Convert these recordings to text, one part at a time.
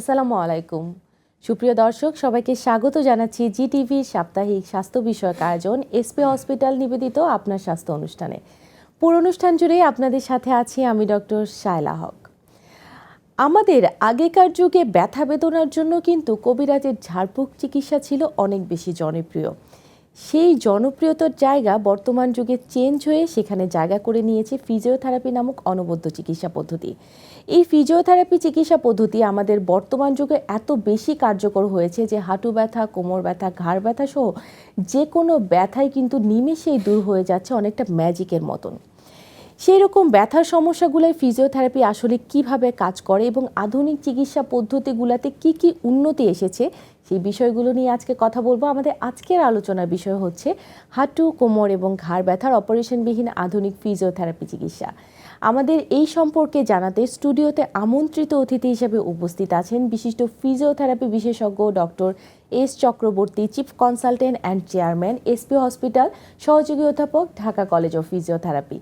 আসসালামু আলাইকুম। সুপ্রিয় দর্শক, সবাইকে স্বাগত জানাচ্ছি জিটিভির সাপ্তাহিক স্বাস্থ্য বিষয়ক আয়োজন এসপি হসপিটাল নিবেদিত আপনার স্বাস্থ্য অনুষ্ঠানে। পুরো অনুষ্ঠান জুড়ে আপনাদের সাথে আছি আমি ডক্টর শায়লা হক। আমাদের আগেকার যুগে ব্যথা বেদনার জন্য কিন্তু কবিরাজের ঝাড়ফুঁক চিকিৎসা ছিল অনেক বেশি জনপ্রিয়। সেই জনপ্রিয়তার জায়গা বর্তমান যুগে চেঞ্জ হয়ে সেখানে জায়গা করে নিয়েছে ফিজিওথেরাপি নামক অনবদ্য চিকিৎসা পদ্ধতি। এই ফিজিওথেরাপি চিকিৎসা পদ্ধতি আমাদের বর্তমান যুগে এত বেশি কার্যকর হয়েছে যে হাঁটু ব্যথা, কোমর ব্যথা, ঘাড় ব্যথা সহ যে কোনো ব্যথাই কিন্তু নিমেষেই দূর হয়ে যাচ্ছে অনেকটা ম্যাজিকের মতন। সেই রকম ব্যথার সমস্যাগুলোয় ফিজিওথেরাপি আসলে কিভাবে কাজ করে এবং আধুনিক চিকিৎসা পদ্ধতিগুলোতে কি কি উন্নতি এসেছে সেই বিষয়গুলো নিয়ে আজকে কথা বলবো। আমাদের আজকের আলোচনার বিষয় হচ্ছে হাঁটু, কোমর এবং ঘাড় ব্যথার অপারেশনবিহীন আধুনিক ফিজিওথেরাপি চিকিৎসা। আমাদের এই সম্পর্কে জানাতে স্টুডিওতে আমন্ত্রিত অতিথি হিসেবে উপস্থিত আছেন বিশিষ্ট ফিজিওথেরাপি বিশেষজ্ঞ doctor S Chakraborty, chief consultant and chairman, SP hospital, সহযোগী অধ্যাপক, ঢাকা কলেজ অফ ফিজিওথেরাপি।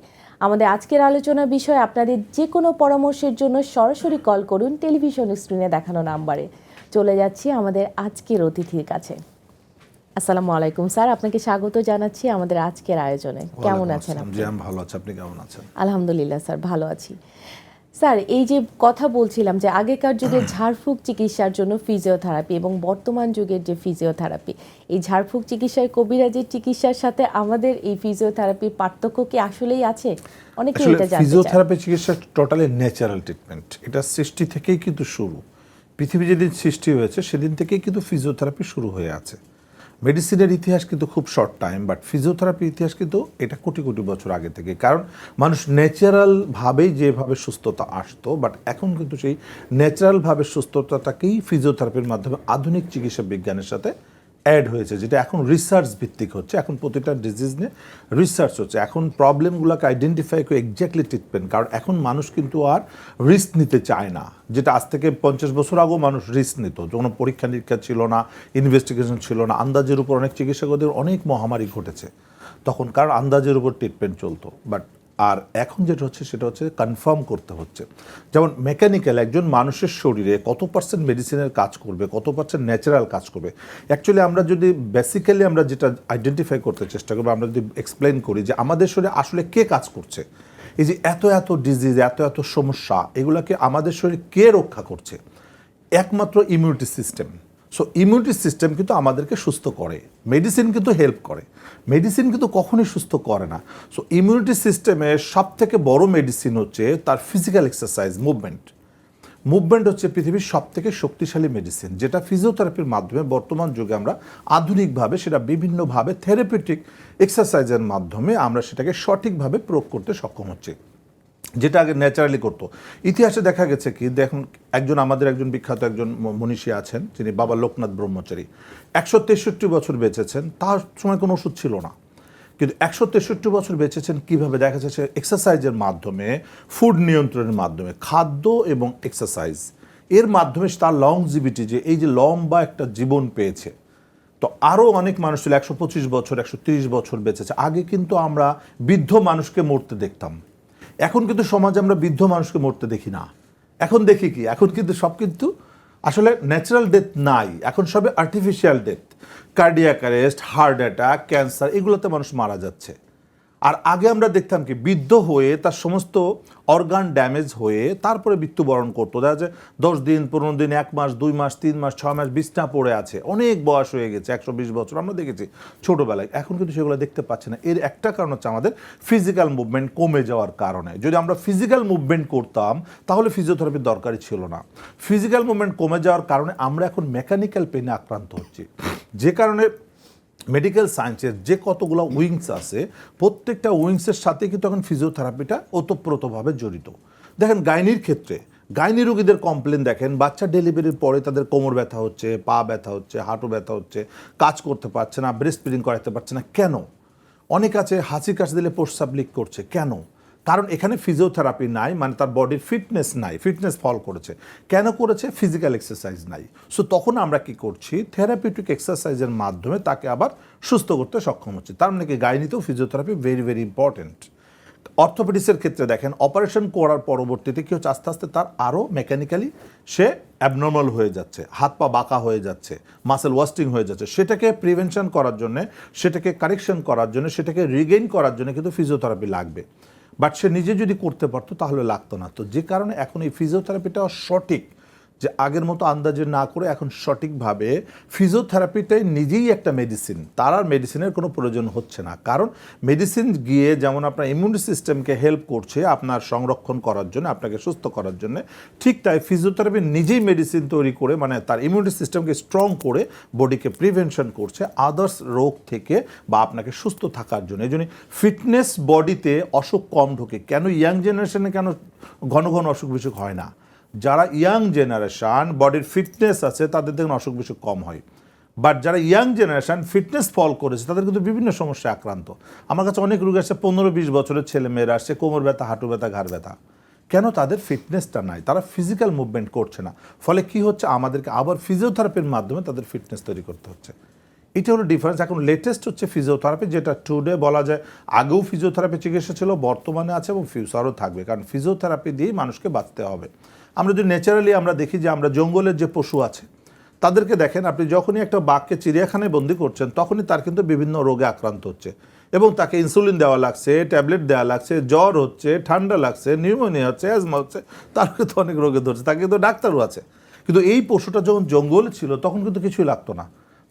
আমাদের আজকের আলোচনার বিষয় আপনাদের যে কোনো পরামর্শের জন্য সরাসরি কল করুন টেলিভিশন স্ক্রিনে দেখানো নাম্বারে। চলে যাচ্ছি আমাদের আজকের অতিথির কাছে। আসসালামু আলাইকুম স্যার, আপনাকে স্বাগত জানাচ্ছি আমাদের আজকের আয়োজনে। কেমন আছেন আপনি? আমি ভালো আছি, আপনি কেমন আছেন? আলহামদুলিল্লাহ স্যার, ভালো আছি। স্যার, এই যে কথা বলছিলাম যে আগেকার যুগে ঝাড়ফুঁক চিকিৎসার জন্য ফিজিওথেরাপি এবং বর্তমান যুগের যে ফিজিওথেরাপি, এই ঝাড়ফুঁক চিকিৎসায় কবিরাজের চিকিৎসার সাথে আমাদের এই ফিজিওথেরাপির পার্থক্য কি আসলেই আছে? অনেকে এটা জানতে চায়। ফিজিওথেরাপি চিকিৎসা টোটালি ন্যাচারাল ট্রিটমেন্ট। এটা সৃষ্টি থেকেই কিন্তু শুরু। পৃথিবী যেদিন সৃষ্টি হয়েছে সেদিন থেকেই কিন্তু ফিজিওথেরাপি শুরু হয়ে আছে। মেডিসিনের ইতিহাস কিন্তু খুব শর্ট টাইম, বাট ফিজিওথেরাপির ইতিহাস কিন্তু এটা কোটি কোটি বছর আগে থেকে। কারণ মানুষ ন্যাচারালভাবেই যেভাবে সুস্থতা আসতো, বাট এখন কিন্তু সেই ন্যাচারালভাবে সুস্থতাটাকেই ফিজিওথেরাপির মাধ্যমে আধুনিক চিকিৎসা বিজ্ঞানের সাথে অ্যাড হয়েছে, যেটা এখন রিসার্চ ভিত্তিক হচ্ছে। এখন প্রতিটা ডিজিজ নিয়ে রিসার্চ হচ্ছে, এখন প্রবলেমগুলোকে আইডেন্টিফাই করে এক্স্যাক্টলি ট্রিটমেন্ট। কারণ এখন মানুষ কিন্তু আর রিস্ক নিতে চায় না, যেটা আজ থেকে 50 বছর আগেও মানুষ রিস্ক নিত। কোনো পরীক্ষা নিরীক্ষা ছিল না, ইনভেস্টিগেশন ছিল না, আন্দাজের উপর অনেক চিকিৎসকদের অনেক মহামারী ঘটেছে তখন, কারণ আন্দাজের উপর ট্রিটমেন্ট চলতো। বাট আর এখন যেটা হচ্ছে সেটা হচ্ছে কনফার্ম করতে হচ্ছে। যেমন মেকানিক্যাল একজন মানুষের শরীরে কত পার্সেন্ট মেডিসিনের কাজ করবে, কত পার্সেন্ট ন্যাচারাল কাজ করবে। অ্যাকচুয়ালি আমরা যদি বেসিক্যালি আমরা যেটা আইডেন্টিফাই করতে চেষ্টা করবো, আমরা যদি এক্সপ্লেন করি যে আমাদের শরীরে আসলে কে কাজ করছে, এই যে এত এত ডিজিজ, এত এত সমস্যা, এগুলোকে আমাদের শরীরে কে রক্ষা করছে? একমাত্র immunity system. So immunity system কিন্তু আমাদেরকে সুস্থ করে, মেডিসিন কিন্তু হেল্প করে, মেডিসিন কিন্তু কখনোই সুস্থ করে না। সো ইমিউনিটি সিস্টেমের সব থেকে বড় মেডিসিন হচ্ছে তার ফিজিক্যাল এক্সারসাইজ, মুভমেন্ট। মুভমেন্ট হচ্ছে পৃথিবীর সব থেকে শক্তিশালী মেডিসিন, যেটা ফিজিওথেরাপির মাধ্যমে বর্তমান যুগে আমরা আধুনিকভাবে সেটা বিভিন্নভাবে থেরাপিউটিক এক্সারসাইজের মাধ্যমে আমরা সেটাকে সঠিকভাবে প্রয়োগ করতে সক্ষম হচ্ছি, যেটা আগে ন্যাচারালি করতো। ইতিহাসে দেখা গেছে কি, দেখুন আমাদের একজন বিখ্যাত একজন মনীষী আছেন, যিনি বাবা লোকনাথ ব্রহ্মচারী। 163 বছর বেঁচেছেন। তার সময় কোনো ওষুধ ছিল না, কিন্তু 163 বছর বেঁচেছেন কিভাবে? দেখা যাচ্ছে এক্সারসাইজের মাধ্যমে, ফুড নিয়ন্ত্রণের মাধ্যমে, খাদ্য এবং এক্সারসাইজ এর মাধ্যমে তার লংজিভিটি, যে এই যে লম্বা একটা জীবন পেয়েছে। তো আরও অনেক মানুষ ছিল 125 বছর, 130 বছর বেঁচেছে। আগে কিন্তু আমরা বৃদ্ধ মানুষকে মরতে দেখতাম, এখন কিন্তু সমাজে আমরা বৃদ্ধ মানুষকে মরতে দেখি না। এখন দেখি কি, এখন কিন্তু সব কিন্তু আসলে ন্যাচারাল ডেথ নাই, এখন সবে artificial death, cardiac arrest, heart attack, cancer, এগুলোতে মানুষ মারা যাচ্ছে। আর আগে আমরা দেখতাম কি, বৃদ্ধ হয়ে তার সমস্ত অর্গান ড্যামেজ হয়ে তারপরে মৃত্যুবরণ করতো। দেখা যায় 10 দিন, 15 দিন, 1 মাস, 2 মাস, 3 মাস, 6 মাস বিছনা পড়ে আছে, অনেক বয়স হয়ে গেছে, 120 বছর আমরা দেখেছি ছোটোবেলায়। এখন কিন্তু সেগুলো দেখতে পাচ্ছি না। এর একটা কারণ হচ্ছে আমাদের ফিজিক্যাল মুভমেন্ট কমে যাওয়ার কারণে। যদি আমরা ফিজিক্যাল মুভমেন্ট করতাম তাহলে ফিজিওথেরাপির দরকারই ছিল না। ফিজিক্যাল মুভমেন্ট কমে যাওয়ার কারণে আমরা এখন মেকানিক্যাল পেনে আক্রান্ত হচ্ছি, যে কারণে মেডিকেল সায়েন্সের যে কতগুলো উইংস আছে, প্রত্যেকটা উইংসের সাথে কিন্তু এখন ফিজিওথেরাপিটা ওতপ্রোতভাবে জড়িত। দেখেন গাইনির ক্ষেত্রে, গাইনি রোগীদের কমপ্লেন দেখেন, বাচ্চা ডেলিভারির পরে তাদের কোমর ব্যথা হচ্ছে, পা ব্যথা হচ্ছে, হাঁটু ব্যথা হচ্ছে, কাজ করতে পারছে না, ব্রেস্ট ফিডিং করাতে পারছে না। কেন? অনেক আছে হাঁচি কাশি দিলে প্রস্রাব লিক করছে। কেন? কারণ এখানে ফিজিওথেরাপি নাই, মানে তার বডির ফিটনেস নাই, ফিটনেস ফল করেছে। কেন করেছে? ফিজিক্যাল এক্সারসাইজ নাই। সো তখন আমরা কি করছি, থেরাপিউটিক এক্সারসাইজের মাধ্যমে তাকে আবার সুস্থ করতে সক্ষম হচ্ছে। তার মানে কি, গাইনিতেও ফিজিওথেরাপি ভেরি ভেরি ইম্পর্টেন্ট। অর্থোপেডিক্সের ক্ষেত্রে দেখেন অপারেশন করার পরবর্তীতে কি হচ্ছে, আস্তে আস্তে তার আরও মেকানিক্যালি সে অ্যাবনর্মাল হয়ে যাচ্ছে, হাত পা বাঁকা হয়ে যাচ্ছে, মাসেল ওয়াস্টিং হয়ে যাচ্ছে। সেটাকে প্রিভেনশন করার জন্য, সেটাকে কারেকশন করার জন্য, সেটাকে রিগেইন করার জন্য কিন্তু ফিজিওথেরাপি লাগবে। বাট সে নিজে যদি করতে পারতো তাহলে লাগতো না। তো যে কারণে এখন এই ফিজিওথেরাপিটা সঠিক, যে আগের মতো আন্দাজে না করে এখন সঠিকভাবে ফিজিওথেরাপিটাই নিজেই একটা মেডিসিন, তার আর মেডিসিনের কোনো প্রয়োজন হচ্ছে না। কারণ মেডিসিন গিয়ে যেমন আপনার ইমিউন সিস্টেমকে হেল্প করছে আপনার সংরক্ষণ করার জন্য, আপনাকে সুস্থ করার জন্য, ঠিক তাই ফিজিওথেরাপি নিজেই মেডিসিন তৈরি করে, মানে তার ইমিউন সিস্টেমকে স্ট্রং করে বডিকে প্রিভেনশন করছে আদার্স রোগ থেকে বা আপনাকে সুস্থ থাকার জন্য। এই জন্য ফিটনেস বডিতে অসুখ কম ঢোকে। কেন ইয়াং জেনারেশনে কেন ঘন ঘন অসুখ বিসুখ হয় না? যারা ইয়াং জেনারেশান বডির ফিটনেস আছে তাদের দেখুন অসুখ বিসুখ কম হয়। বাট যারা ইয়াং জেনারেশান ফিটনেস ফল করেছে তাদের কিন্তু বিভিন্ন সমস্যায় আক্রান্ত। আমার কাছে অনেক রোগী আসছে 15-20 বছরের ছেলে মেয়েরা আসছে, কোমর ব্যথা, হাঁটু ব্যথা, ঘাড় ব্যথা। কেন? তাদের ফিটনেসটা নাই, তারা ফিজিক্যাল মুভমেন্ট করছে না। ফলে কি হচ্ছে, আমাদেরকে আবার ফিজিওথেরাপির মাধ্যমে তাদের ফিটনেস তৈরি করতে হচ্ছে। এটা হলো ডিফারেন্স। এখন লেটেস্ট হচ্ছে ফিজিওথেরাপি, যেটা টুডে বলা যায় আগেও ফিজিওথেরাপি চিকিৎসা ছিল, বর্তমানে আছে এবং ফিউচারও থাকবে। কারণ ফিজিওথেরাপি দিয়েই মানুষকে বাঁচতে হবে। আমরা যদি ন্যাচারালি আমরা দেখি যে আমরা জঙ্গলের যে পশু আছে তাদেরকে দেখেন, আপনি যখনই একটা বাঘকে চিড়িয়াখানায় বন্দি করছেন তখনই তার কিন্তু বিভিন্ন রোগে আক্রান্ত হচ্ছে এবং তাকে ইনসুলিন দেওয়া লাগছে, ট্যাবলেট দেওয়া লাগছে, জ্বর হচ্ছে, ঠান্ডা লাগছে, নিউমোনিয়া হচ্ছে, অ্যাজমা হচ্ছে, তার কিন্তু অনেক রোগে ধরছে, তাকে কিন্তু ডাক্তারও আছে। কিন্তু এই পশুটা যখন জঙ্গলে ছিল তখন কিন্তু কিছুই লাগতো না,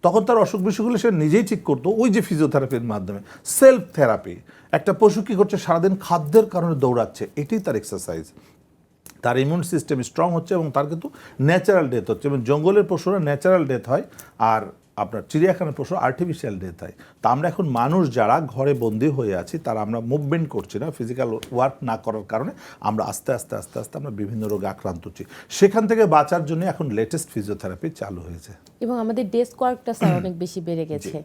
তখন তার অসুখ বিসুখগুলো সে নিজেই ঠিক করতো ওই যে ফিজিওথেরাপির মাধ্যমে। Self therapy. একটা পশু কী করছে, সারাদিন খাদ্যের কারণে দৌড়াচ্ছে, এটাই তার এক্সারসাইজ। তার ইমিউন সিস্টেম স্ট্রং হচ্ছে এবং তার কিন্তু ন্যাচারাল ডেথ হচ্ছে। এবং জঙ্গলের পশুরা ন্যাচারাল ডেথ হয়, আর আপনার চিড়িয়াখানার পশু আর্টিফিশিয়াল ডেথ হয়। তা আমরা এখন মানুষ যারা ঘরে বন্দি হয়ে আছি তারা আমরা মুভমেন্ট করছি না, ফিজিক্যাল ওয়ার্ক না করার কারণে আমরা আস্তে আস্তে আস্তে আস্তে আমরা বিভিন্ন রোগে আক্রান্ত হচ্ছি। সেখান থেকে বাঁচার জন্য এখন লেটেস্ট ফিজিওথেরাপি চালু হয়েছে। এবং আমাদের ডেস্ক ওয়ার্কটা স্যার অনেক বেশি বেড়ে গেছে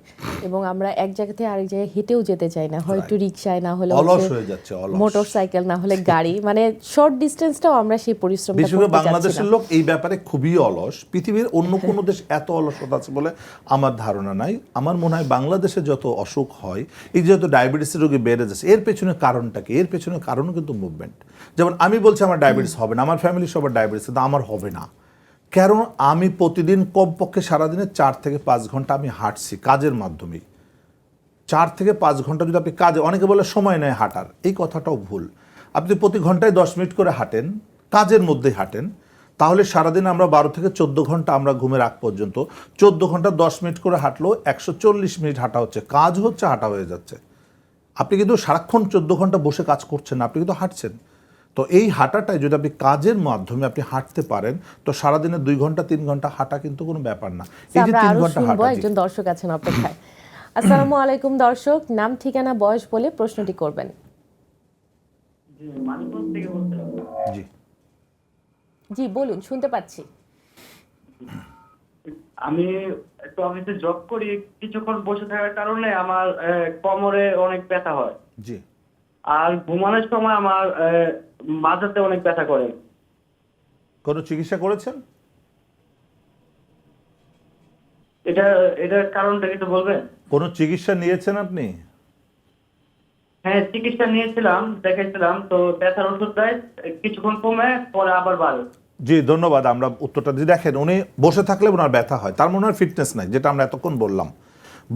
এবং আমরা এক জায়গা থেকে আরেক জায়গায় হেঁটেও যেতে চাই না, হয়তো রিক্সায়, না হলে অলস হয়ে যাচ্ছে, মোটরসাইকেল, না হলে গাড়ি, মানে শর্ট ডিস্টেন্সটাও আমরা সেই পরিশ্রমটা করতে চাচ্ছি না। বাংলাদেশের লোক এই ব্যাপারে খুবই অলস। পৃথিবীর অন্য কোনো দেশ এত অলসতা আছে বলে আমার ধারণা নাই। আমার মনে হয় বাংলাদেশে যত অসুখ হয়, এই যত ডায়াবেটিসের রোগী বেড়ে যাচ্ছে, এর পেছনে কারণটা কি? এর পেছনে কারণ কিন্তু মুভমেন্ট। যেমন আমি বলছি আমার ডায়াবেটিস হবে না, আমার ফ্যামিলির সবার ডায়াবেটিস, কিন্তু আমার হবে না। কারণ আমি প্রতিদিন কমপক্ষে সারাদিনে 4 থেকে 5 ঘন্টা আমি হাঁটছি কাজের মাধ্যমেই। 4 থেকে 5 ঘন্টা যদি আপনি কাজে, অনেকে বলে সময় নেয় হাঁটার, এই কথাটাও ভুল। আপনি প্রতি ঘন্টায় 10 মিনিট করে হাঁটেন, কাজের মধ্যেই হাঁটেন, তাহলে সারাদিন আমরা 12 থেকে 14 ঘন্টা আমরা ঘুমের আগ পর্যন্ত 14 ঘন্টা 10 মিনিট করে হাঁটলেও 140 মিনিট হাঁটা হচ্ছে, কাজ হচ্ছে, হাঁটা হয়ে যাচ্ছে। আপনি কিন্তু সারাক্ষণ 14 ঘন্টা বসে কাজ করছেন না, আপনি কিন্তু হাঁটছেন। তো এই হাঁটাটাই যদি আপনি কাজের মাধ্যমে আপনি হাঁটতে পারেন, তো সারাদিনে 2 ঘন্টা 3 ঘন্টা হাঁটা কিন্তু কোনো ব্যাপার না। এই যে 3 ঘন্টা হাঁটা। একজন দর্শক আছেন অপেক্ষায়। আসসালামু আলাইকুম দর্শক, নাম, ঠিকানা, বয়স বলে প্রশ্নটি করবেন। জি জি বলুন, শুনতে পাচ্ছি। আমি একটু অফিসে জব করি, কিছুক্ষণ বসে থাকার কারণে আমার কোমরে অনেক ব্যথা হয়। জি। আর ঘুমানোর সময় আমার মাথাতে অনেক ব্যথা করে। কোনো চিকিৎসা করেছেন? এটার কারণটা কিছু বলবেন? কোনো চিকিৎসা নিয়েছেন আপনি? হ্যাঁ, চিকিৎসা নিয়েছিলাম, দেখাইছিলাম, তো ব্যথার ওষুধ দেয়, কিছুক্ষণ কমে পরে আবার বাড়ে। জি, ধন্যবাদ। আমরা উত্তরটা দিয়ে দেখেন, উনি বসে থাকলে ওনার ব্যথা হয়, তার মনে হয় ফিটনেস নাই, যেটা আমরা এতক্ষণ বললাম।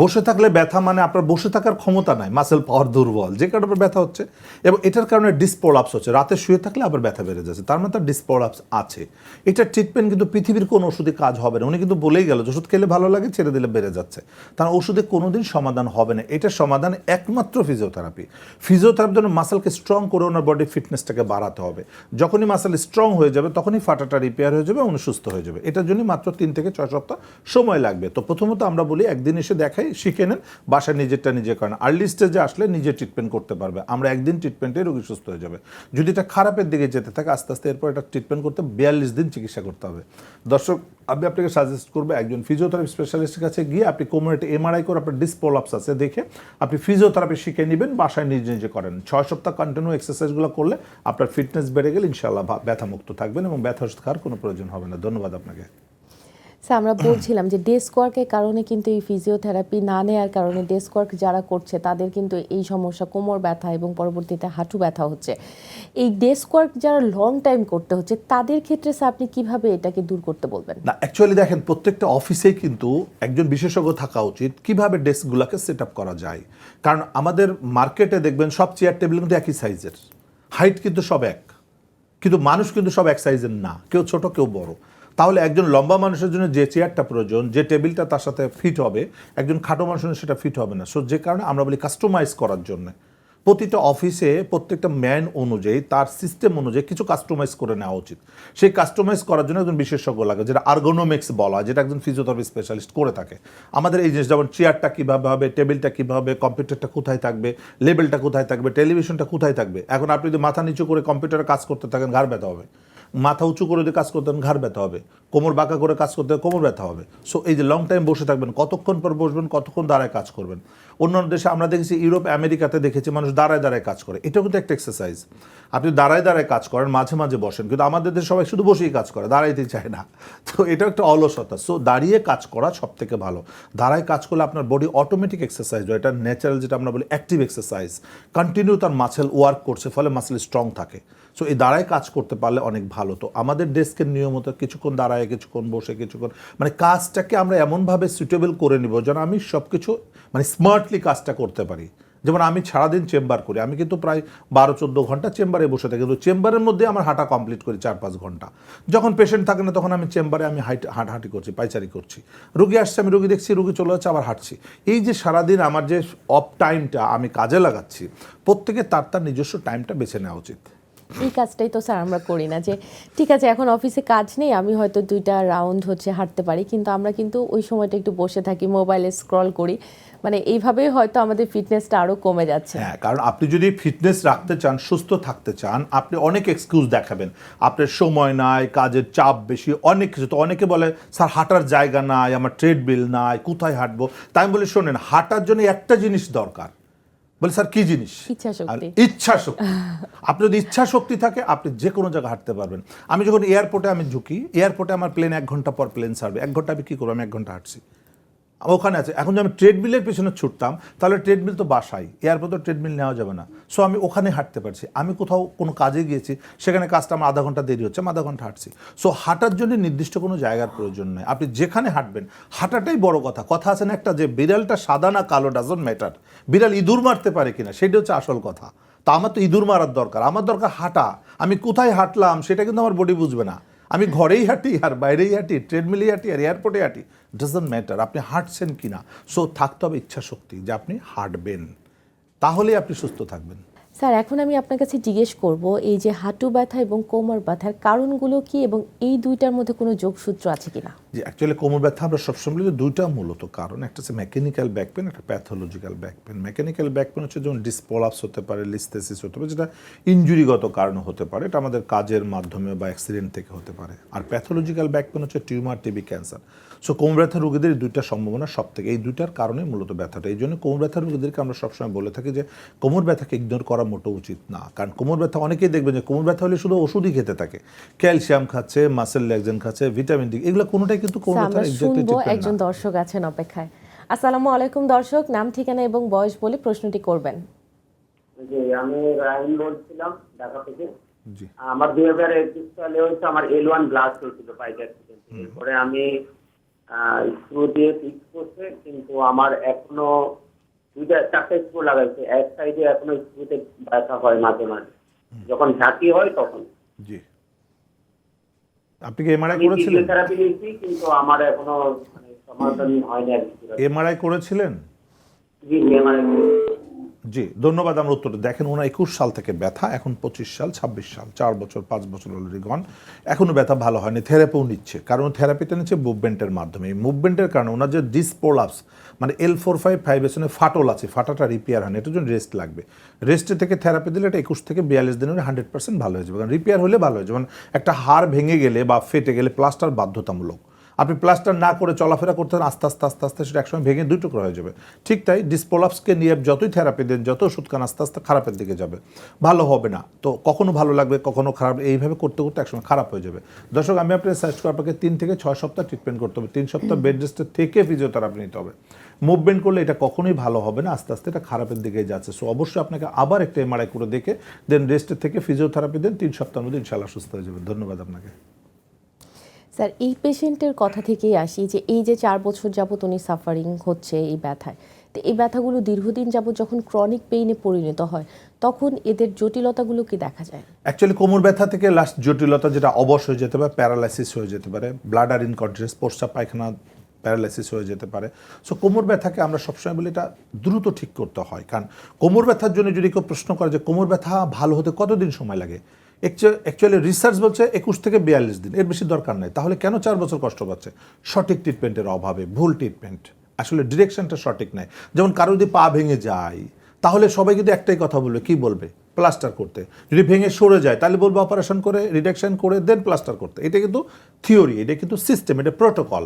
বসে থাকলে ব্যথা মানে আপনার বসে থাকার ক্ষমতা নাই, মাসেল পাওয়ার দুর্বল, যে কারণে ব্যথা হচ্ছে। এবং এটার কারণে ডিসপ্রোলাপস হচ্ছে, রাতে শুয়ে থাকলে আবার ব্যথা বেড়ে যাচ্ছে, তার মানে তার ডিসপ্রোলাপস আছে। এটার ট্রিটমেন্ট কিন্তু পৃথিবীর কোনো ওষুধে কাজ হবে না। উনি কিন্তু বলেই গেল ওষুধ খেলে ভালো লাগে, ছেড়ে দিলে বেড়ে যাচ্ছে, তার ওষুধে কোনোদিন সমাধান হবে না। এটার সমাধান একমাত্র ফিজিওথেরাপি। ফিজিওথেরাপির জন্য মাসেলকে স্ট্রং করে ওনার বডির ফিটনেসটাকে বাড়াতে হবে। যখনই মাসেল স্ট্রং হয়ে যাবে তখনই ফাটাটা রিপেয়ার হয়ে যাবে, উনি সুস্থ হয়ে যাবে। এটার জন্য মাত্র 3 থেকে 6 সপ্তাহ সময় লাগবে। তো প্রথমত আমরা বলি একদিন এসে দেখাই, শিখে নেন, বাসায় নিজেরটা নিজে করেন। আর্লি স্টেজে আসলে নিজে ট্রিটমেন্ট করতে পারবে, আমরা একদিন ট্রিটমেন্টে রোগী সুস্থ হয়ে যাবে। যদি এটা খারাপের দিকে যেতে থাকে আস্তে আস্তে এরপর এটা ট্রিটমেন্ট করতে 42 দিন চিকিৎসা করতে হবে। দর্শক, আমি আপনাকে সাজেস্ট করবো একজন ফিজিওথেরাপি স্পেশালিস্টের কাছে গিয়ে আপনি কোমরে একটা MRI করে আপনার ডিসপ্রোলাপস আছে দেখে আপনি ফিজিওথেরাপি শিখে নেবেন, বাসায় নিজে নিজে করেন। 6 সপ্তাহ কন্টিনিউ এক্সারসাইজগুলো করলে আপনার ফিটনেস বেড়ে গেলে ইনশাআল্লাহ ব্যথামুক্ত থাকবেন এবং ব্যথা ওষুধ খাওয়ার কোনো প্রয়োজন হবে না। ধন্যবাদ আপনাকে। স্যার আমরা বলছিলাম যে ডেস্ক ওয়ার্কের কারণে কিন্তু এই ফিজিওথেরাপি না নেওয়ার কারণে ডেস্ক ওয়ার্ক যারা করছে তাদের কিন্তু এই সমস্যা কোমর ব্যথা এবং পরবর্তীতে হাঁটু ব্যথা হচ্ছে। এই ডেস্ক ওয়ার্ক যারা লং টাইম করতে হচ্ছে তাদের ক্ষেত্রে স্যার আপনি কিভাবে এটাকে দূর করতে বলবেন? না, অ্যাকচুয়ালি দেখেন প্রত্যেকটা অফিসেই কিন্তু একজন বিশেষজ্ঞ থাকা উচিত কিভাবে ডেস্কগুলোকে সেট আপ করা যায়। কারণ আমাদের মার্কেটে দেখবেন সব চেয়ার টেবিল কিন্তু একই সাইজের, হাইট কিন্তু সব এক, কিন্তু মানুষ কিন্তু সব এক সাইজের না, কেউ ছোট কেউ বড়। তাহলে একজন লম্বা মানুষের জন্য যে চেয়ারটা প্রয়োজন, যে টেবিলটা তার সাথে ফিট হবে, একজন খাটো মানুষের জন্য সেটা ফিট হবে না। সো যে কারণে আমরা বলি কাস্টমাইজ করার জন্য প্রতিটা অফিসে প্রত্যেকটা ম্যান অনুযায়ী তার সিস্টেম অনুযায়ী কিছু কাস্টমাইজ করে নেওয়া উচিত। সেই কাস্টমাইজ করার জন্য একজন বিশেষজ্ঞ লাগে, যেটা আর্গোনমিক্স বলা, যেটা একজন ফিজিওথেরাপি স্পেশালিস্ট করে থাকে। আমাদের এই জিনিস যেমন চেয়ারটা কীভাবে হবে, টেবিলটা কীভাবে, কম্পিউটারটা কোথায় থাকবে, লেবেলটা কোথায় থাকবে, টেলিভিশনটা কোথায় থাকবে। এখন আপনি যদি মাথা নিচু করে কম্পিউটারে কাজ করতে থাকেন ঘাড় ব্যথা হবে, মাথা উঁচু করে যদি কাজ করতে ঘাড় ব্যথা হবে, কোমর বাঁকা করে কাজ করতে কোমর ব্যথা হবে। সো এই যে লং টাইম বসে থাকবেন, কতক্ষণ পর বসবেন, কতক্ষণ দাঁড়ায় কাজ করবেন। অন্যান্য দেশে আমরা দেখেছি, ইউরোপ আমেরিকাতে দেখেছি মানুষ দাঁড়ায় দাঁড়ায় কাজ করে, এটাও কিন্তু একটা এক্সারসাইজ। আপনি দাঁড়ায় দাঁড়ায় কাজ করেন, মাঝে মাঝে বসেন, কিন্তু আমাদের দেশে সবাই শুধু বসেই কাজ করে, দাঁড়াইতে চায় না। তো এটাও একটা অলসতা। সো দাঁড়িয়ে কাজ করা সব থেকে ভালো। দাঁড়ায় কাজ করলে আপনার বডি অটোমেটিক এক্সারসাইজ হয়, এটা ন্যাচারাল, যেটা আমরা বলি অ্যাক্টিভ এক্সারসাইজ। কন্টিনিউ তার মাসেল ওয়ার্ক করছে, ফলে মাসেল স্ট্রং থাকে। সো এই দাঁড়ায় কাজ করতে পারলে অনেক ভালো। তো আমাদের ডেস্কের নিয়মিত কিছুক্ষণ দাঁড়ায়, কিছুক্ষণ বসে, কিছুক্ষণ মানে কাজটাকে আমরা এমনভাবে সুইটেবল করে নিব যেন আমি সব কিছু মানে স্মার্টলি কাজটা করতে পারি। যেমন আমি সারাদিন চেম্বার করি, আমি কিন্তু প্রায় 12-14 ঘন্টা চেম্বারে বসে থাকি, কিন্তু চেম্বারের মধ্যে আমার হাঁটা কমপ্লিট করি 4-5 ঘন্টা। যখন পেশেন্ট থাকে না তখন আমি চেম্বারে আমি হাঁটাহাঁটি করছি, পাইচারি করছি। রুগী আসছে, আমি রুগী দেখছি, রুগী চলে যাচ্ছে, আবার হাঁটছি। এই যে সারাদিন আমার যে অফ টাইমটা আমি কাজে লাগাচ্ছি, প্রত্যেকে তার তার নিজস্ব টাইমটা বেছে নেওয়া উচিত। এই কাজটাই তো স্যার আমরা করি না, যে ঠিক আছে এখন অফিসে কাজ নেই, আমি হয়তো 2টা রাউন্ড হাঁটতে পারি, কিন্তু আমরা কিন্তু ওই সময়টা একটু বসে থাকি, মোবাইলে স্ক্রল করি। মানে এইভাবেই হয়তো আমাদের ফিটনেসটা আরও কমে যাচ্ছে। হ্যাঁ, কারণ আপনি যদি ফিটনেস রাখতে চান, সুস্থ থাকতে চান, আপনি অনেক এক্সকিউজ দেখাবেন। আপনার সময় নাই, কাজের চাপ বেশি, অনেক কিছু। তো অনেকে বলে স্যার হাঁটার জায়গা নাই, আমার ট্রেডমিল নাই, কোথায় হাঁটবো। তাই আমি বলি শোনেন, হাঁটার জন্য একটা জিনিস দরকার। বলে স্যার কি জিনিস? ইচ্ছাশক্তি। ইচ্ছা শক্তি। আপনি যদি ইচ্ছা শক্তি থাকে আপনি যে কোনো জায়গায় হাঁটতে পারবেন। আমি যখন এয়ারপোর্টে আমি ঝুঁকি, এয়ারপোর্টে আমার প্লেন 1 ঘন্টা পর প্লেন ছাড়বে, 1 ঘন্টা আমি কী করবো? আমি 1 ঘন্টা হাঁটছি, ওখানে আছে। এখন যদি আমি ট্রেডমিলের পেছনে ছুটতাম তাহলে ট্রেডমিল তো বাসায়, এয়ারপোর্টে ট্রেডমিল নেওয়া যাবে না। সো আমি ওখানে হাঁটতে পারছি। আমি কোথাও কোনো কাজে গিয়েছি, সেখানে কাজটা আমার আধা ঘন্টা দেরি হচ্ছে, আমি আধা ঘন্টা হাঁটছি। সো হাঁটার জন্য নির্দিষ্ট কোনো জায়গার প্রয়োজন নেই, আপনি যেখানে হাঁটবেন হাঁটাটাই বড় কথা। কথা আছে না একটা, যে বিড়ালটা সাদা না কালো ডাজন্ট ম্যাটার, বিড়াল ইঁদুর মারতে পারে কিনা সেটা হচ্ছে আসল কথা। তা আমার তো ইঁদুর মারার দরকার, আমার দরকার হাঁটা। আমি কোথায় হাঁটলাম সেটা কিন্তু আমার বডি বুঝবে না। আমি ঘরেই হাঁটি আর বাইরেই হাঁটি, ট্রেডমিলেই হাঁটি আর এয়ারপোর্টে হাঁটি, ডাজন্ট ম্যাটার আপনি হাঁটছেন কি না। সো থাকতে হবে ইচ্ছা শক্তি, যে আপনি হাঁটবেন, তাহলেই আপনি সুস্থ থাকবেন। স্যার এখন আমি আপনার কাছে জিজ্ঞেস করব, এই যে হাঁটু ব্যথা এবং কোমর ব্যথার কারণগুলো কি, এবং এই দুইটার মধ্যে কোনো যোগসূত্র আছে কিনা? যে অ্যাকচুয়ালি কোমর ব্যথা আমরা সবসময় বলি দুইটা মূলত কারণ, একটা হচ্ছে মেকানিক্যাল ব্যাক পেন, একটা pathological back pain. Mechanical back pain হচ্ছে যেমন ডিসপোলাপস হতে পারে, লিস্থেসিস হতে পারে, যেটা ইনজুরিগত কারণ হতে পারে, এটা আমাদের কাজের মাধ্যমে বা অ্যাক্সিডেন্ট থেকে হতে পারে। আর প্যাথোলজিক্যাল ব্যাক পেন হচ্ছে টিউমার, টিবি, ক্যান্সার। সো কোমর ব্যথা রোগীদের দুইটা সম্ভাবনা সব থেকে, এই দুইটার কারণে মূলত ব্যথাটা। এই জন্য কোমর ব্যথা রোগীদেরকে আমরা সবসময় বলে থাকি যে কোমর ব্যথাকে ইগনোর করা মোটো উচিত না। কারণ কোমর ব্যথা অনেকেই দেখবেন যে কোমর ব্যথা হলে শুধু ওষুধই খেতে থাকে, ক্যালসিয়াম খাচ্ছে, মাসেল ল্যাকজেন খাচ্ছে, ভিটামিন ডি, এগুলো কোনোটাই কিন্তু কোমর ব্যথার আমরা এক্স্যাক্টলি শুনবো, ট্রিটমেন্ট একজন না। দর্শক আছেন অপেক্ষায়। আসসালামু আলাইকুম দর্শক, নাম ঠিকানা এবং বয়স বলে প্রশ্নটি করবেন। জি, আমি রাহিম বলছিলাম ঢাকা থেকে। জি, আমার 2021 সালে হচ্ছে আমার L1 ব্লাস্ট হয়েছিল বাইক অ্যাক্সিডেন্ট। এরপরে আমি স্ক্রু দিয়ে ফিক্স করছে, কিন্তু আমার এখনো 4টা স্ক্রু লাগাইছে, এক সাইডে এখনো স্ক্রুতে ব্যথা হয় মাঝে মাঝে, যখন ঝাঁকি হয় তখন। জি। আপনি কি এমআরআই আমি করেছিলেন? ফিজিওথেরাপি নিয়েছি, কিন্তু আমার এখনো মানে সমাধান হয়নি আর কি। এমআরআই করেছিলেন? জি, আমার জি, ধন্যবাদ আমার উত্তরটা। দেখেন, ওনার 21 সাল থেকে ব্যথা, এখন 25 সাল, 26 সাল, 4 বছর 5 বছর অলরেডি গন, এখনও ব্যথা ভালো হয়নি। থেরাপিও নিচ্ছে, কারণ থেরাপিটা নিচ্ছে মুভমেন্টের মাধ্যমে। এই মুভমেন্টের কারণে ওনার যে ডিসপোলাপস মানে L4-5 ফাটল আছে, ফাটাটা রিপেয়ার হয়নি, এটার জন্য রেস্ট লাগবে। রেস্টে থেকে থেরাপি দিলে এটা 21 থেকে 42 দিনের 100% ভালো হয়ে যাবে। কারণ রিপেয়ার হলে ভালো হয়ে যাবে। মানে একটা হাড় ভেঙে গেলে বা ফেটে গেলে প্লাস্টার বাধ্যতামূলক। আপনি প্লাস্টার না করে চলাফেরা করতে আস্তে আস্তে আস্তে আস্তে সেটা একসময় ভেঙে দুই টুকরো হয়ে যাবে। ঠিক তাই ডিসপোলাপসকে নিয়ে যতই থেরাপি দেন, যত ওষুধ খান, আস্তে আস্তে খারাপের দিকে যাবে, ভালো হবে না। তো কখনো ভালো লাগবে, কখনো খারাপ, এইভাবে করতে করতে একসময় খারাপ হয়ে যাবে। দর্শক, আমি আপনাকে সাজেস্ট করি আপনাকে 3 থেকে 6 সপ্তাহ ট্রিটমেন্ট করতে হবে। 3 সপ্তাহ বেড রেস্টের থেকে ফিজিওথেরাপি নিতে হবে। মুভমেন্ট করলে এটা কখনোই ভালো হবে না, আস্তে আস্তে এটা খারাপের দিকে যাচ্ছে। সো অবশ্যই আপনাকে আবার একটা এমআরআই করে দেখে দেন রেস্টের থেকে ফিজিওথেরাপি দেন, 3 সপ্তাহের মধ্যে ইনশাআল্লাহ সুস্থ হয়ে যাবে। ধন্যবাদ আপনাকে। স্যার, এই পেশেন্টের কথা থেকেই আসি যে এই যে 4 বছর যাবত উনি সাফারিং হচ্ছে এই ব্যথায়, তো এই ব্যথাগুলো দীর্ঘদিন যাবত যখন ক্রনিক পেইনে পরিণত হয় তখন এদের জটিলতাগুলো কি দেখা যায়? অ্যাকচুয়ালি কোমর ব্যথা থেকে লাস্ট জটিলতা যেটা অবশ হয়ে যেতে পারে, প্যারালাইসিস হয়ে যেতে পারে, ব্লাডার ইনকন্টিনেন্স, প্রস্রাব পায়খানা প্যারালাইসিস হয়ে যেতে পারে। সো কোমর ব্যথাকে আমরা সবসময় বলি এটা দ্রুত ঠিক করতে হয়। কারণ কোমর ব্যথার জন্য যদি কেউ প্রশ্ন করে যে কোমর ব্যথা ভালো হতে কতদিন সময় লাগে, অ্যাকচুয়ালি রিসার্চ বলছে 21 থেকে 42 দিন, এর বেশি দরকার নেই। তাহলে কেন 4 বছর কষ্ট পাচ্ছে? সঠিক ট্রিটমেন্টের অভাবে, ভুল ট্রিটমেন্ট, আসলে ডিরেকশনটা সঠিক নাই। যেমন কারো যদি পা ভেঙে যায় তাহলে সবাই কিন্তু একটাই কথা বলবে, কি বলবে? প্লাস্টার করতে। যদি ভেঙে সরে যায় তাহলে বলবো অপারেশন করে, রিডাকশন করে দেন প্লাস্টার করতে। এটা কিন্তু থিওরি, এটা কিন্তু সিস্টেম, এটা প্রোটোকল।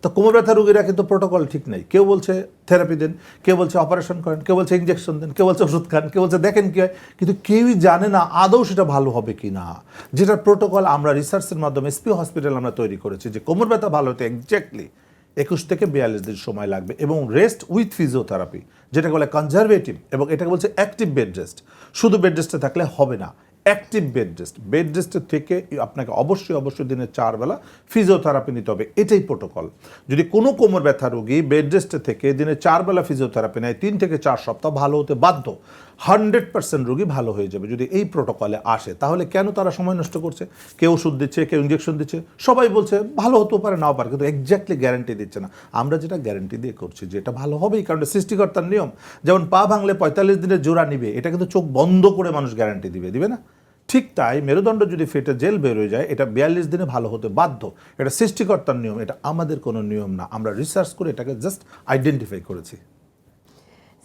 তো কোমর ব্যথা রোগীরা কিন্তু প্রোটোকল ঠিক নেই। কেউ বলছে থেরাপি দেন, কেউ বলছে অপারেশন করেন, কেউ বলছে ইঞ্জেকশন দেন, কেউ বলছে ওষুধ খান, কেউ বলছে দেখেন কী হয়, কিন্তু কেউই জানে না আদৌ সেটা ভালো হবে কি না। যেটার প্রোটোকল আমরা রিসার্চের মাধ্যমে এসপি হসপিটাল আমরা তৈরি করেছি যে কোমর ব্যথা ভালো হতে এক্স্যাক্টলি 21 থেকে 42 দিন সময় লাগবে, এবং রেস্ট উইথ ফিজিওথেরাপি, যেটাকে বলে কনজারভেটিভ, এবং এটাকে বলছে অ্যাক্টিভ বেড রেস্ট। শুধু বেড রেস্টে থাকলে হবে না, অ্যাক্টিভ বেড রেস্ট। বেড রেস্টের থেকে আপনাকে অবশ্যই দিনে 4 বেলা ফিজিওথেরাপি নিতে হবে, এটাই প্রোটোকল। যদি কোনো কোমর ব্যথা রোগী বেড রেস্টে থেকে দিনে 4 বেলা ফিজিওথেরাপি নেয়, 3 থেকে 4 সপ্তাহ ভালো হতে বাধ্য। 100% রোগী ভালো হয়ে যাবে যদি এই প্রোটোকলে আসে। তাহলে কেন তারা সময় নষ্ট করছে? কেউ ওষুধ দিচ্ছে, কেউ ইঞ্জেকশন দিচ্ছে, সবাই বলছে ভালো হতেও পারে, নাও পারে, কিন্তু এক্স্যাক্টলি গ্যারান্টি দিচ্ছে না। আমরা যেটা গ্যারান্টি দিয়ে করছি যে এটা ভালো হবেই, কারণ সৃষ্টিকর্তার নিয়ম। যেমন পা ভাঙলে 45 দিনের জোড়া নিবে, এটা কিন্তু চোখ বন্ধ করে মানুষ গ্যারান্টি দিবে না? ঠিক তাই মেরুদণ্ড যদি ফেটে জেল বের হয়ে যায়, এটা 42 দিনে ভালো হতে বাধ্য। এটা সৃষ্টিকর্তার নিয়ম, এটা আমাদের কোনো নিয়ম না। আমরা রিসার্চ করে এটাকে জাস্ট আইডেন্টিফাই করেছি।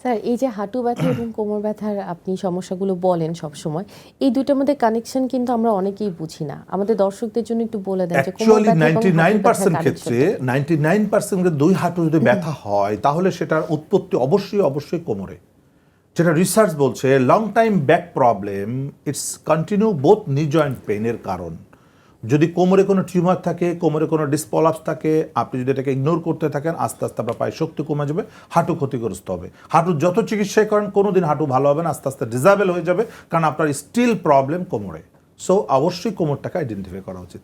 স্যার, এই যে হাঁটু ব্যথা এবং কোমর ব্যথার আপনি সমস্যাগুলো বলেন সব সময়, এই দুটোর মধ্যে কানেকশন কিন্তু আমরা অনেকেই বুঝি না। আমাদের দর্শকদের জন্য একটু বলে দেন যে কোমর ব্যথা এবং হাঁটু ব্যথার 99% ক্ষেত্রে 99% দুই হাঁটু যদি ব্যথা হয় তাহলে সেটার উৎপত্তি অবশ্যই কোমরে। যেটা রিসার্চ বলছে long time back problem it's continue both knee joint পেইনের কারণ। যদি কোমরে কোনো টিউমার থাকে, কোমরে কোনো ডিসপলাপস থাকে, আপনি যদি এটাকে ইগনোর করতে থাকেন, আস্তে আস্তে আপনার পায়ে শক্তি কমে যাবে, হাঁটু ক্ষতিগ্রস্ত হবে। হাঁটুর যত চিকিৎসাই করেন কোনো দিন হাঁটু ভালো হবে না, আস্তে আস্তে ডিসেবল হয়ে যাবে, কারণ আপনার স্টিল প্রবলেম কোমরে। সো অবশ্যই কোমরটাকে আইডেন্টিফাই করা উচিত।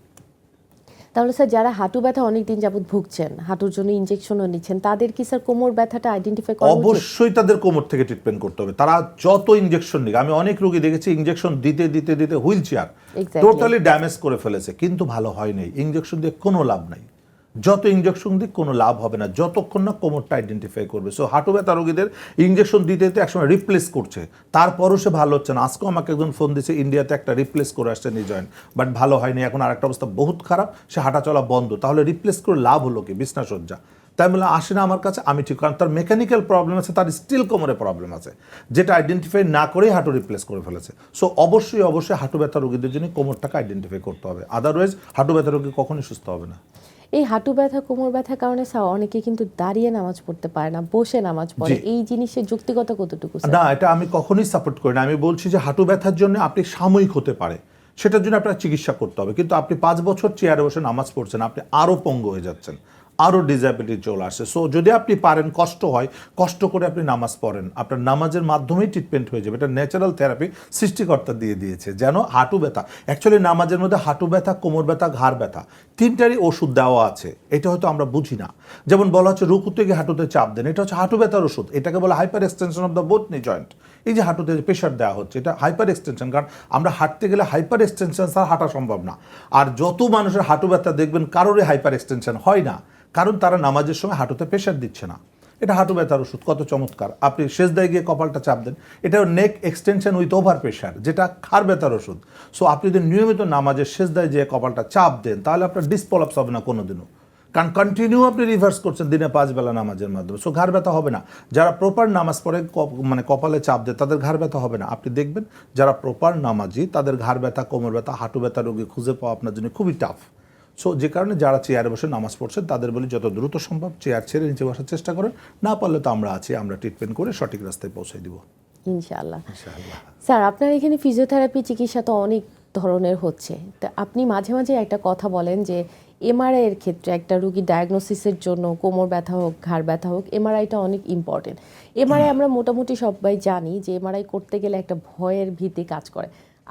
তাহলে স্যার, যারা হাঁটু ব্যথা অনেকদিন যাবত ভুগছেন, হাঁটুর জন্য ইনজেকশনও নিচ্ছেন, তাদের কি স্যার কোমর ব্যথাটা আইডেন্টিফাই করা উচিত? অবশ্যই তাদের কোমর থেকে ট্রিটমেন্ট করতে হবে। তারা যত ইনজেকশন নিক, আমি অনেক রোগী দেখেছি ইনজেকশন দিতে হুইল চেয়ার টোটালি ড্যামেজ করে ফেলেছে, কিন্তু ভালো হয়নি। ইনজেকশন দিয়ে কোনো লাভ নাই, যত ইনজেকশন দিক কোনো লাভ হবে না যতক্ষণ না কোমরটা আইডেন্টিফাই করবে। সো হাঁটু ব্যথা রোগীদের ইনজেকশন দিতে একসময় রিপ্লেস করছে, তারপরও সে ভালো হচ্ছে না। আজকেও আমাকে একজন ফোন দিয়েছে, ইন্ডিয়াতে একটা রিপ্লেস করে আসছে নি জয়েন্ট, বাট ভালো হয়নি। এখন আরেকটা অবস্থা বহুত খারাপ, সে হাঁটা চলা বন্ধ। তাহলে রিপ্লেস করে লাভ হলো কি? বিছনাসজ্জা। তাই বলে আসে না আমার কাছে, আমি ঠিক, কারণ তার মেকানিক্যাল প্রবলেম আছে, তার স্টিল কোমরে প্রবলেম আছে, যেটা আইডেন্টিফাই না করেই হাঁটু রিপ্লেস করে ফেলেছে। সো অবশ্যই হাঁটু ব্যথা রোগীদের জন্য কোমরটাকে আইডেন্টিফাই করতে হবে, আদারওয়াইজ হাঁটু ব্যথা রোগী কখনোই সুস্থ হবে না। এই হাঁটু ব্যথা কোমর ব্যথার কারণে স্যার অনেকে কিন্তু দাঁড়িয়ে নামাজ পড়তে পারে না, বসে নামাজ পড়ে। এই জিনিসের যৌক্তিকতা কতটুকু স্যার? না, এটা আমি কখনোই সাপোর্ট করি না। আমি বলছি যে হাঁটু ব্যথার জন্য আপনি সাময়িক হতে পারে, সেটার জন্য আপনার চিকিৎসা করতে হবে, কিন্তু আপনি 5 বছর চেয়ারে বসে নামাজ পড়ছেন, আপনি আরও পঙ্গু হয়ে যাচ্ছেন, আরও ডিসএবিলিটি চলে আসে। সো যদি আপনি পারেন, কষ্ট হয়, কষ্ট করে আপনি নামাজ পড়েন, আপনার নামাজের মাধ্যমেই ট্রিটমেন্ট হয়ে যাবে। এটা ন্যাচারাল থেরাপি সৃষ্টিকর্তা দিয়ে দিয়েছে। যেন হাঁটু ব্যথা, অ্যাকচুয়ালি নামাজের মধ্যে হাঁটু ব্যথা, কোমর ব্যথা, ঘাড় ব্যথা তিনটারই ওষুধ দেওয়া আছে। এটা হয়তো আমরা বুঝি না। যেমন বলা হচ্ছে রুকুতে গিয়ে হাঁটুতে চাপ দেন, এটা হচ্ছে হাঁটু ব্যথার ওষুধ। এটাকে বলে hyper extension of the both knee joint. এই যে হাঁটুতে প্রেশার দেওয়া হচ্ছে, এটা হাইপার এক্সটেনশন, কারণ আমরা হাঁটতে গেলে হাইপার এক্সটেনশন ছাড়া হাঁটা সম্ভব না। আর যত মানুষের হাঁটু ব্যথা দেখবেন কারোরই হাইপার এক্সটেনশন হয় না, কারণ তারা নামাজের সময় হাঁটুতে প্রেশার দিচ্ছে না। এটা হাঁটু ব্যথার ওষুধ, কত চমৎকার। আপনি সেজদায় গিয়ে কপালটা চাপ দেন, এটা নেক এক্সটেনশন উইথ ওভার প্রেশার, যেটা ঘাড় ব্যথার ওষুধ। সো আপনি যদি নিয়মিত নামাজের সেজদায় গিয়ে কপালটা চাপ দেন, তাহলে আপনার ডিসপলাপস হবে না কোনোদিনও, কারণ কন্টিনিউ আপনি রিভার্স করছেন দিনে 5 বেলা নামাজের মাধ্যমে। সো ঘাড় ব্যথা হবে না। যারা প্রপার নামাজ পড়ে মানে কপালে চাপ দেয়, তাদের ঘাড় ব্যথা হবে না। আপনি দেখবেন যারা প্রপার নামাজি, তাদের ঘাড় ব্যথা, কোমর ব্যথা, হাঁটু ব্যথা রোগী খুঁজে পাওয়া আপনার জন্য খুবই টাফ। সো যে কারণে যারা চেয়ারে বসে নামাজ পড়ছেন তাদের বলি যত দ্রুত সম্ভব চেয়ার ছেড়ে নিচে বসার চেষ্টা করেন, না পারলে তো আমরা আছি, আমরা ট্রিটমেন্ট করে সঠিক রাস্তায় পৌঁছে দিব ইনশাআল্লাহ। ইনশাআল্লাহ। স্যার, আপনার এখানে ফিজিওথেরাপি চিকিৎসা তো অনেক ধরনের হচ্ছে, তা আপনি মাঝে মাঝে একটা কথা বলেন যে এমআরআই এর ক্ষেত্রে একটা রুগী ডায়াগনোসিসের জন্য কোমর ব্যথা হোক, ঘাড় ব্যথা হোক, এমআরআইটা অনেক ইম্পর্টেন্ট। এমআরআই আমরা মোটামুটি সবাই জানি যে এমআরআই করতে গেলে একটা ভয়ের ভীতি কাজ করে।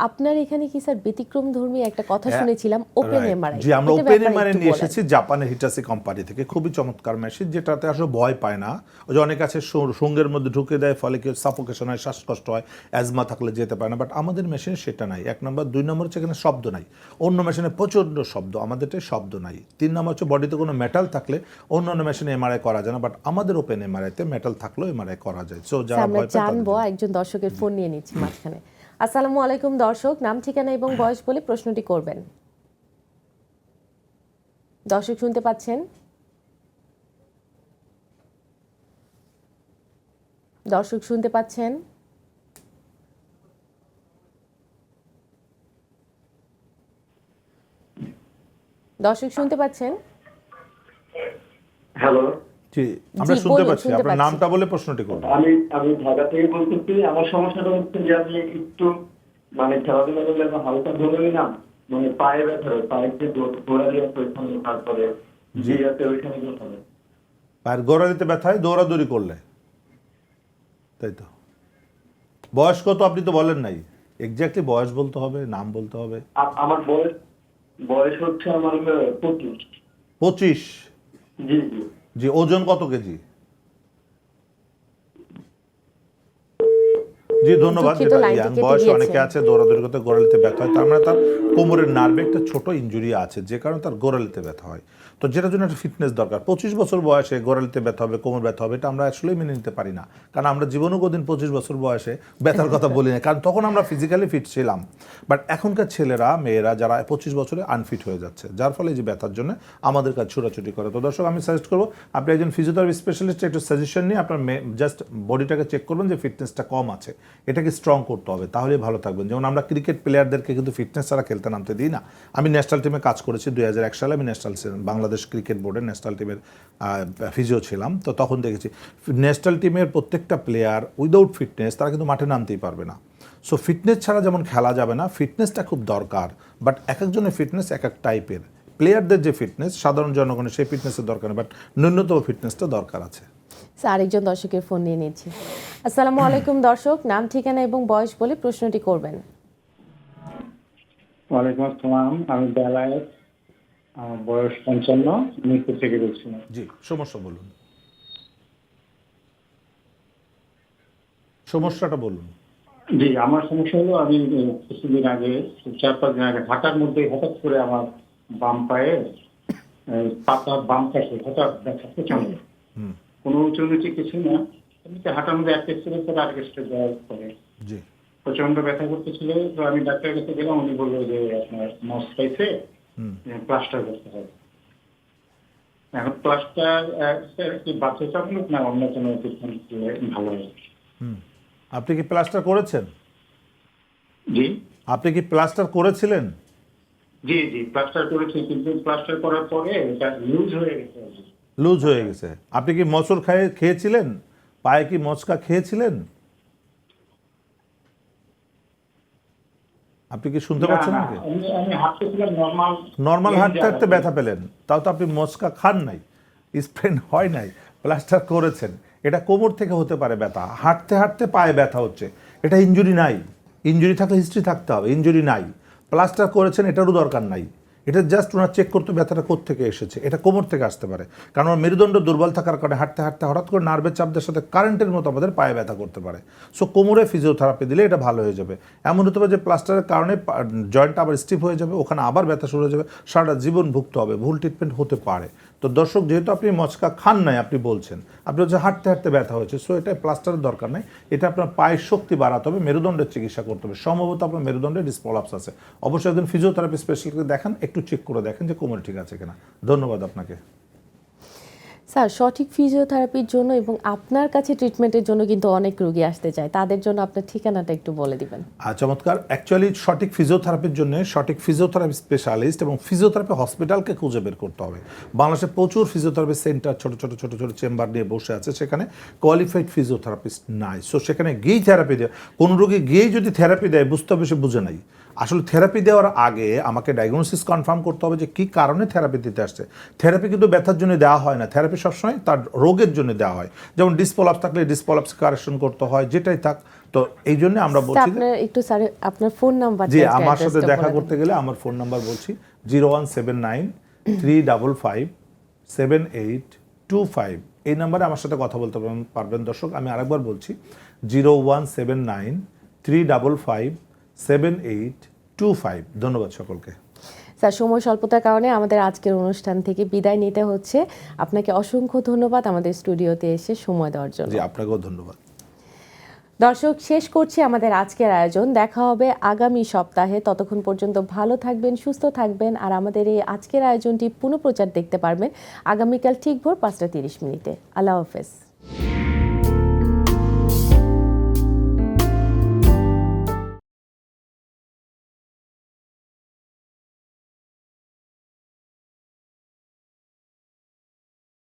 আপনার এখানে কি স্যার ব্যতিক্রমধর্মী একটা কথা শুনেছিলাম, ওপেন Right. এমআরআই? জি, আমরা ওপেন এমআরআই নিয়ে এসেছি জাপানের হিটাসি কোম্পানি থেকে, খুবই চমৎকার মেশিন, যেটাতে আসলে ভয় পায় না। ওই যে অনেক আছে সঙ্গের মধ্যে ঢুকে দেয়, ফলে কেউ সাফোকেশন হয়, শ্বাসকষ্ট হয়, অ্যাজমা থাকলে যেতে পারে না, বাট আমাদের মেশিনে সেটা নাই। 1 নম্বর। 2 নম্বর হচ্ছে এখানে শব্দ নাই, অন্য মেশিনে প্রচণ্ড শব্দ, আমাদেরটাই শব্দ নাই। 3 নম্বর হচ্ছে বডিতে কোনো মেটাল থাকলে অন্য মেশিনে এমআরআই করা যায় না, বাট আমাদের ওপেন এমআরআইতে মেটাল থাকলেও এমআরআই করা যায়। সো যারা আমরা ভয় পায় জানবো, একজন দর্শকের ফোন নিয়ে নিচ্ছি মাঝখানে। আসসালামু আলাইকুম দর্শক, নাম ঠিকানা এবং বয়স বলে প্রশ্নটি করবেন। দর্শক শুনতে পাচ্ছেন? দর্শক শুনতে পাচ্ছেন? দর্শক শুনতে পাচ্ছেন? হ্যালো, জি, আমরা জি, শুনতে বলুন, পাচ্ছি। শুনতে আপনার পাচ্ছি। নামটা বলে প্রশ্নটি করুন। আমি ঢাকা থেকে বলতেছি। আমার সমস্যাটা হচ্ছে যে আমি একটু মানে খেলাধুলা করলে বা হালকা ধরে নিলাম, মানে পায়ে ব্যথা হয়, পায়ে যে গোড়ালি আছে ওইখানে, তারপরে জি আছে ওইখানে ব্যথা হয়। পায়ের গোড়ালিতে ব্যথা হয় দৌড়াদৌড়ি করলে, তাই তো? বয়স কত আপনি তো বলেন নাই, এক্স্যাক্টলি বয়স বলতে হবে, নাম বলতে হবে। আমার বয়স হচ্ছে আমার 25। 25? জি জি। জি, ওজন কত কেজি? জি, ধন্যবাদ। দুঃখিত, যেটা লাইনটি ইয়াং কেটে বয়সে গিয়েছে। অনেকে আছে দৌড়াদৌড়ি করতে গোড়ালিতে ব্যথা হয়, তার মানে তার কোমরের নার্ভে একটা ছোট ইনজুরি আছে, যে কারণে তার গোড়ালিতে ব্যথা হয়। তো যেটার জন্য একটা ফিটনেস দরকার। 25 বছর বয়সে গোড়ালিতে ব্যথা হবে, কোমর ব্যথা হবে, এটা আমরা আসলে মেনে নিতে পারি না, কারণ আমরা জীবনেও কোনদিন 25 বছর বয়সে ব্যথার কথা বলি না, কারণ তখন আমরা ফিজিক্যালি ফিট ছিলাম। বাট এখনকার ছেলেরা মেয়েরা যারা 25 বছরে আনফিট হয়ে যাচ্ছে, যার ফলে এই যে ব্যথার জন্য আমাদের কাছে ছোটাছুটি করে। তো দর্শক, আমি সাজেস্ট করবো আপনি একজন ফিজিওথেরাপি স্পেশালিস্ট একটু সাজেশন নিয়ে আপনার জাস্ট বডিটাকে চেক করবেন যে ফিটনেসটা কম আছে, এটাকে স্ট্রং করতে হবে, তাহলেই ভালো থাকবেন। যেমন আমরা ক্রিকেট প্লেয়ারদেরকে কিন্তু ফিটনেস ছাড়া খেলতে নামতে দিই না। আমি ন্যাশনাল টিমে কাজ করেছি 2001 সালে, আমি বাংলাদেশ ক্রিকেট বোর্ডের ন্যাশনাল টিমের ফিজিও ছিলাম। তো তখন দেখেছি ন্যাশনাল টিমের প্রত্যেকটা প্লেয়ার উইদাউট ফিটনেস তারা কিন্তু মাঠে নামতেই পারবে না। সো ফিটনেস ছাড়া যেমন খেলা যাবে না, ফিটনেসটা খুব দরকার, বাট এক একজনের ফিটনেস এক এক টাইপের। প্লেয়ারদের যে ফিটনেস, সাধারণ জনগণের সেই ফিটনেসের দরকার নেই, বাট ন্যূনতম ফিটনেসটা দরকার আছে। স্যার, আরেকজন দর্শকের ফোন নিয়ে নিচ্ছি। আসসালামু আলাইকুম দর্শক, নাম ঠিকানা এবং বয়স বলে প্রশ্নটি করবেন। ওয়ালাইকুম আসসালাম, আমি বেলায়েত, আমার বয়স 55, মিরপুর থেকে বলছি। জি, সমস্যা বলুন, সমস্যাটা বলুন। জি, আমার সমস্যা হলো আমি কিছুদিন আগে, 4-5 দিন আগে হাঁটার মধ্যে হঠাৎ করে আমার বাম পায়ে পাতা বাম পাশে হঠাৎ ব্যথা প্রচন্ড, কোনো উঁচু নিচে কিছু না, এমনিতে হাঁটার মধ্যে একটা স্টেপের পরে আরেক স্টেপ যাওয়ার পরে জি, প্রচন্ড ব্যথা করতেছিল। তো আমি ডাক্তারের কাছে গেলাম, উনি বললো যে আপনার নস পাইছে, প্লাস্টার করতে হবে। এখন প্লাস্টার কি বাধ্যতামূলক না অন্য কোনো ট্রিটমেন্ট দিলে ভালো হবে? আপনি কি প্লাস্টার করেছেন? জি আপনি কি প্লাস্টার করেছিলেন? জি জি, প্লাস্টার করেছি, কিন্তু প্লাস্টার করার পরে এটা লুজ হয়ে গেছে। লুজ হয়ে গেছে। আপনি কি মোচড় খেয়েছিলেন? পায়ে কি মচকা খেয়েছিলেন? আপনি কি শুনতে পাচ্ছেন না, আমাকে? আমি হাঁটতেছিলাম নর্মাল হাঁটতে হাঁটতে ব্যথা পেলেন, তাও তো আপনি মচকা খান নাই, স্প্রেন হয় নাই, প্লাস্টার করেছেন। এটা কোমর থেকে হতে পারে ব্যথা, হাঁটতে হাঁটতে পায়ে ব্যথা হচ্ছে, এটা ইনজুরি নাই। ইনজুরি থাকলে হিস্ট্রি থাকতে হবে, ইনজুরি নাই। প্লাস্টার করেছেন, এটারও দরকার নাই। এটা জাস্ট ওনার চেক করতে ব্যথাটা কোত্থেকে এসেছে, এটা কোমর থেকে আসতে পারে, কারণ আমার মেরুদণ্ড দুর্বল থাকার কারণে হাঁটতে হাঁটতে হঠাৎ করে নার্ভের চাপদের সাথে কারেন্টের মতো আমাদের পায়ে ব্যথা করতে পারে। সো কোমরে ফিজিওথেরাপি দিলে এটা ভালো হয়ে যাবে। এমন হতে পারে যে প্লাস্টারের কারণে জয়েন্টটা আবার স্টিফ হয়ে যাবে, ওখানে আবার ব্যথা শুরু হয়ে যাবে, সারাটা জীবন ভুগতে হবে, ভুল ট্রিটমেন্ট হতে পারে। তো দর্শক, যেহেতু আপনি মচকা খান নাই, আপনি বলছেন আপনি হচ্ছে হাঁটতে হাঁটতে ব্যথা হয়েছে, সো এটা প্লাস্টারের দরকার নেই। এটা আপনার পায়ের শক্তি বাড়াতে হবে, মেরুদণ্ডের চিকিৎসা করতে হবে। সম্ভবত আপনার মেরুদণ্ডে ডিসপ্রলাপস আছে, অবশ্যই একজন ফিজিওথেরাপি স্পেশালিস্টকে দেখান, একটু চেক করে দেখেন যে কোমর ঠিক আছে কিনা। ধন্যবাদ আপনাকে। স্যার, সঠিক ফিজিওথেরাপির জন্য এবং আপনার কাছে ট্রিটমেন্টের জন্য কিন্তু অনেক রোগী আসতে চায়, তাদের জন্য আপনার ঠিকানাটা একটু বলে দিবেন। চমৎকার। অ্যাকচুয়ালি সঠিক ফিজিওথেরাপির জন্য সঠিক ফিজিওথেরাপি স্পেশালিস্ট এবং ফিজিওথেরাপি হসপিটালকে খুঁজে বের করতে হবে। বাংলাদেশে প্রচুর ফিজিওথেরাপি সেন্টার ছোট ছোট চেম্বার নিয়ে বসে আছে, সেখানে কোয়ালিফাইড ফিজিওথেরাপিস্ট নাই। সো সেখানে গিয়েই থেরাপি দেয়। কোনো রোগী গিয়েই যদি থেরাপি দেয় বুঝতে হবে সে বুঝে নাই। আসলে থেরাপি দেওয়ার আগে আমাকে ডায়াগনোসিস কনফার্ম করতে হবে যে কী কারণে থেরাপি দিতে আসছে। থেরাপি কিন্তু ব্যথার জন্য দেওয়া হয় না, থেরাপি সবসময় তার রোগের জন্য দেওয়া হয়। যেমন ডিসপলাপস থাকলে ডিসপলাপস কারেকশন করতে হয়, যেটাই থাক। তো এই জন্য আমরা বলছি আপনার একটু স্যার আপনার ফোন নাম্বার। জি, আমার সাথে দেখা করতে গেলে আমার ফোন নাম্বার বলছি 0179-355-7825। এই নাম্বারে আমার সাথে কথা বলতে পারবেন দর্শক। আমি আরেকবার বলছি 0179-355-7825। ধন্যবাদ সকলকে। স্যার, সময় স্বল্পতার কারণে আমাদের আজকের অনুষ্ঠান থেকে বিদায় নিতে হচ্ছে। আপনাকে অসংখ্য ধন্যবাদ আমাদের স্টুডিওতে এসে সময় দেওয়ার জন্য। জি, আপনাকেও ধন্যবাদ। দর্শক, শেষ করছি আমাদের আজকের আয়োজন। দেখা হবে আগামী সপ্তাহে। ততক্ষণ পর্যন্ত ভালো থাকবেন, সুস্থ থাকবেন। আর আমাদের এই আজকের আয়োজনটি পুনঃপ্রচার দেখতে পারবেন আগামীকাল ঠিক ভোর 5:30 মিনিটে। আল্লাহ হাফেজ।